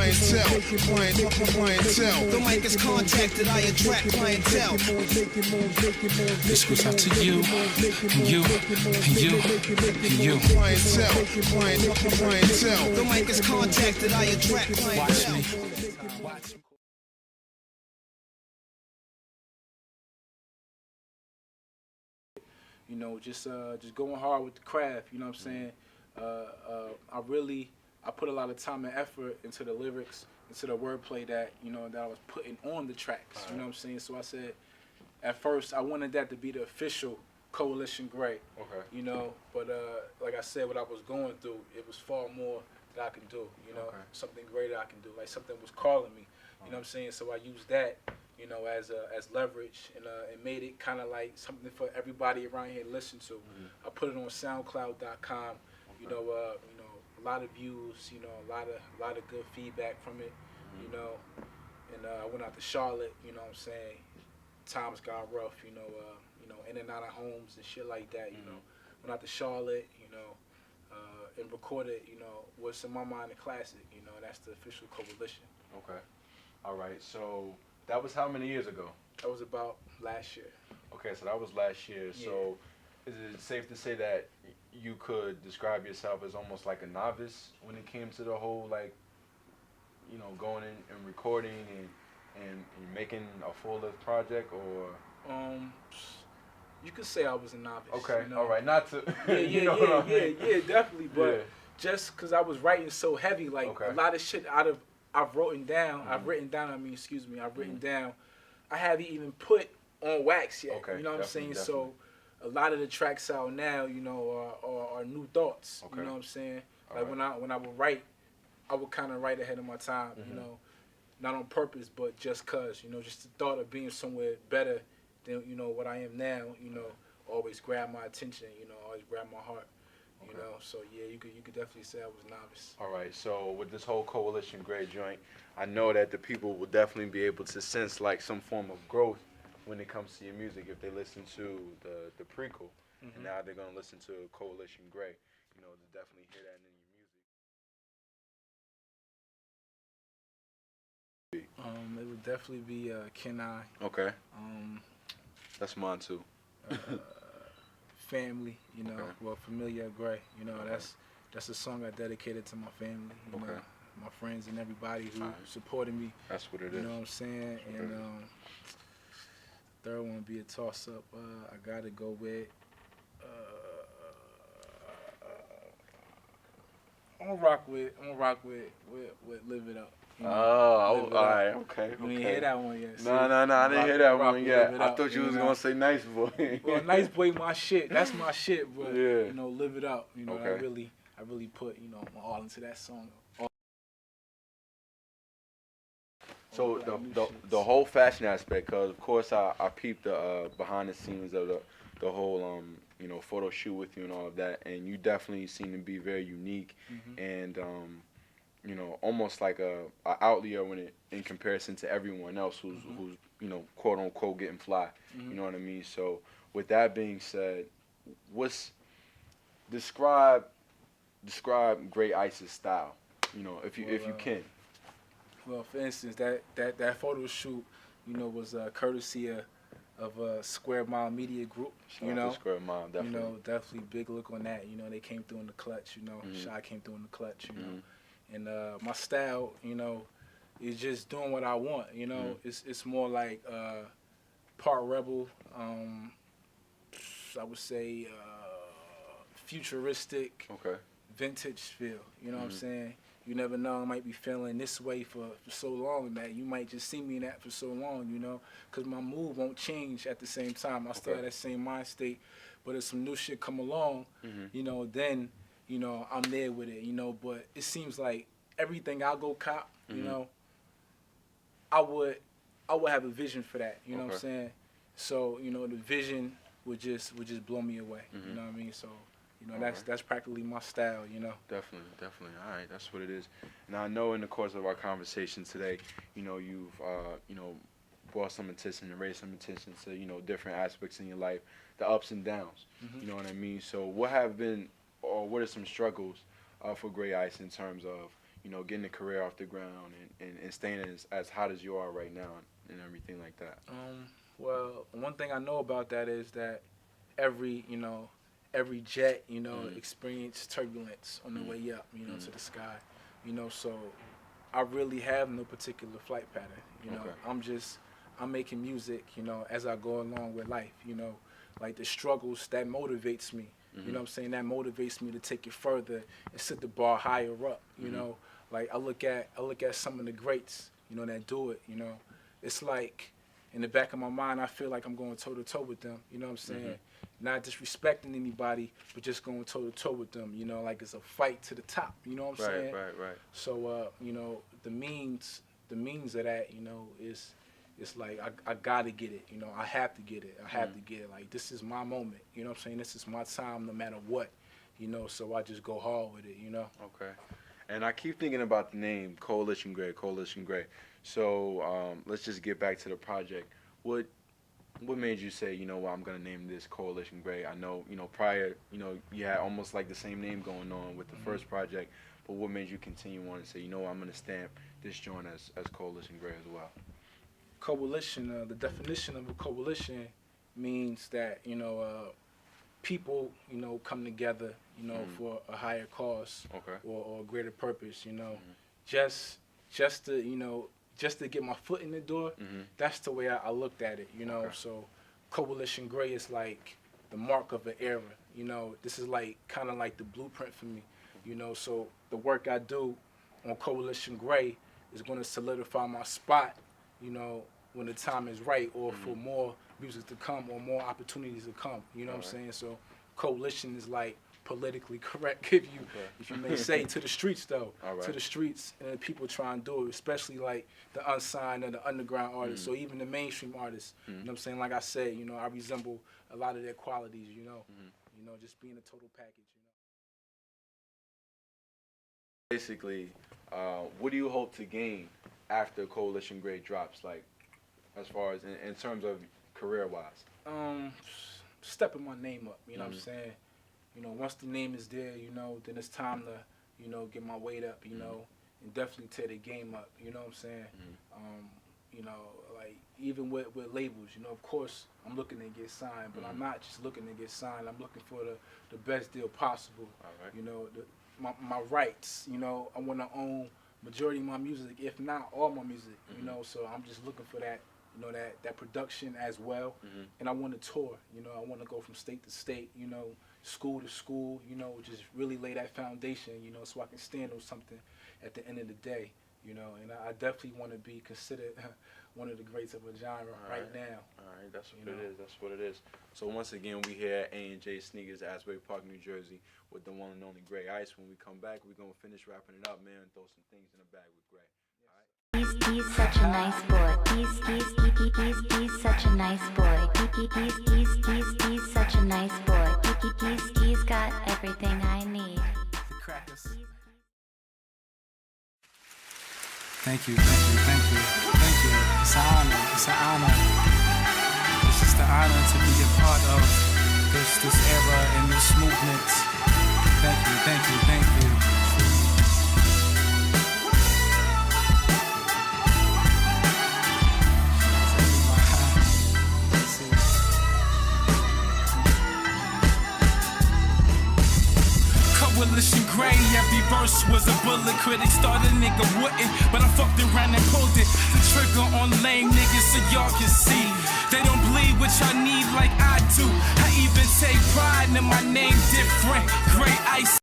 clientele. The mic is contacted, I attract clientele. This goes out to you, you, you. Clientele. The mic is contacted, I attract clientele. Watch me. You know, just going hard with the craft. You know what I'm saying? I put a lot of time and effort into the lyrics, into the wordplay that I was putting on the tracks. You know what I'm saying? So I said, at first I wanted that to be the official Coalition Gray. Okay. You know, but like I said, what I was going through, it was far more that I can do. You know, something greater I can do. Like something was calling me. You know what I'm saying? So I used that, as leverage, and made it kind of like something for everybody around here to listen to. I put it on SoundCloud.com. You know, a lot of views. A lot of good feedback from it. And I went out to Charlotte. You know what I'm saying? Times got rough. In and out of homes and shit like that. Went out to Charlotte. And recorded. What's in my mind a classic. That's the official Coalition. Okay. All right. So that was how many years ago? That was about last year. Okay, so that was last year. Yeah. So is it safe to say that you could describe yourself as almost like a novice when it came to the whole, like, going in and recording and making a full-length project, or? You could say I was a novice. Okay, all right, not to. Yeah, definitely. But Yeah. just because I was writing so heavy, like a lot of shit I've written down. I've written down. I've written down. I haven't even put on wax yet. Okay, you know what I'm saying? definitely. So a lot of the tracks out now, are new thoughts. Okay. You know what I'm saying? All Like right. when I would write, I would kind of write ahead of my time. Not on purpose, but just cause. Just the thought of being somewhere better than what I am now. Always grab my attention. Always grab my heart. Okay. So yeah, you could definitely say I was novice. All right, so with this whole Coalition Gray joint, I know that the people will definitely be able to sense like some form of growth when it comes to your music if they listen to the prequel, and now they're gonna listen to Coalition Gray. To definitely hear that in your music. It would definitely be Can I. Okay. That's mine too. Family, Okay. well, Familiar Gray, that's a song I dedicated to my family, Okay. My friends and everybody who Alright. supported me. That's what it You is. know what I'm saying? And third one would be a toss up. I gotta go with. I'm gonna rock with Live It Up. Oh, all right, okay. You didn't hear that one yet. See? No, I didn't hear that Rock one with yet. Live It I Up, thought you was gonna say Nice Boy. Well, Nice Boy, my shit. That's my shit. But Yeah. Live It Up. Okay. I really put my all into that song. So Like new the shits. whole fashion aspect, because of course I peeped the behind the scenes of the whole photo shoot with you and all of that, and you definitely seem to be very unique and almost like a outlier in comparison to everyone else who's quote unquote getting fly. You know what I mean? So with that being said, describe GRAYY-I.C.E style, if you can. Well, for instance, that photo shoot, was courtesy of a Square Mile Media Group. Shout out to Square Mile, definitely. Definitely big look on that. They came through in the clutch. Shy came through in the clutch. And my style, is just doing what I want. It's more like part rebel. I would say futuristic. Okay. Vintage feel. You know what I'm saying? You never know, I might be feeling this way for so long that you might just see me in that for so long, because my mood won't change at the same time. I still have that same mind state, but if some new shit come along, then, I'm there with it, but it seems like everything I go cop, I would have a vision for that, you know what I'm saying? So, the vision would just blow me away, you know what I mean? So, that's practically my style, Definitely. All right, that's what it is. Now I know in the course of our conversation today, you've brought some attention and raised some attention to different aspects in your life, the ups and downs. You know what I mean? So what have been, or what are some struggles for GRAYY-I.C.E in terms of getting a career off the ground and staying as hot as you are right now and everything like that? Well, one thing I know about that is that every jet, experience turbulence on the way up, to the sky, so I really have no particular flight pattern, Okay. I'm making music, as I go along with life, like the struggles that motivates me, you know what I'm saying, that motivates me to take it further and set the bar higher up, like I look at some of the greats, that do it, it's like in the back of my mind, I feel like I'm going toe to toe with them, you know what I'm saying? Not disrespecting anybody, but just going toe to toe with them, like it's a fight to the top, you know what I'm saying? Right. So, the means of that, it's like I gotta get it, I have to get it, like this is my moment, you know what I'm saying? This is my time no matter what, so I just go hard with it, Okay. And I keep thinking about the name Coalition Gray. So let's just get back to the project. What made you say, I'm gonna name this Coalition Gray? I know, prior, you had almost like the same name going on with the first project, but what made you continue on and say, I'm gonna stamp this joint as Coalition Gray as well? Coalition, the definition of a coalition means that, people, come together, for a higher cause, Okay. or a greater purpose, just to get my foot in the door. That's the way I looked at it, Okay. So Coalition Gray is like the mark of an era, this is like kind of like the blueprint for me, so the work I do on Coalition Gray is going to solidify my spot, when the time is right, or for more music to come or more opportunities to come, what I'm saying? So coalition is like politically correct, if you may say, to the streets though, to the streets, and people try and do it, especially like the unsigned or the underground artists, or even the mainstream artists, you know what I'm saying? Like I said, I resemble a lot of their qualities, just being a total package, Basically, what do you hope to gain after Coalition Gray drops, like, as far as in terms of career-wise? Stepping my name up, you know what I'm saying? Once the name is there, then it's time to, get my weight up, and definitely tear the game up, you know what I'm saying? Like even with labels, of course I'm looking to get signed, but I'm not just looking to get signed. I'm looking for the best deal possible. My rights, I want to own majority of my music, if not all my music, so I'm just looking for that, that production as well. And I want to tour, I want to go from state to state, school to school, just really lay that foundation, so I can stand on something at the end of the day, and I definitely want to be considered one of the greats of a genre right now. All right, that's what it is. That's what it is. So once again, we here at A&J Sneakers, Asbury Park, New Jersey, with the one and only GRAYY-I.C.E. When we come back, we're gonna finish wrapping it up, man, and throw some things in the bag with Gray. He's such a nice boy. He's such a nice boy. He's such a nice boy. He's got everything I need. The crackers. Thank you. It's an honor. It's just an honor to be a part of this era and this movement. Thank you. Coalition Gray, every verse was a bullet. Critics thought a nigga wouldn't, but I fucked around and pulled it. The trigger on lame niggas so y'all can see they don't bleed what y'all need like I do. I even take pride in my name different. GRAYY-I.C.E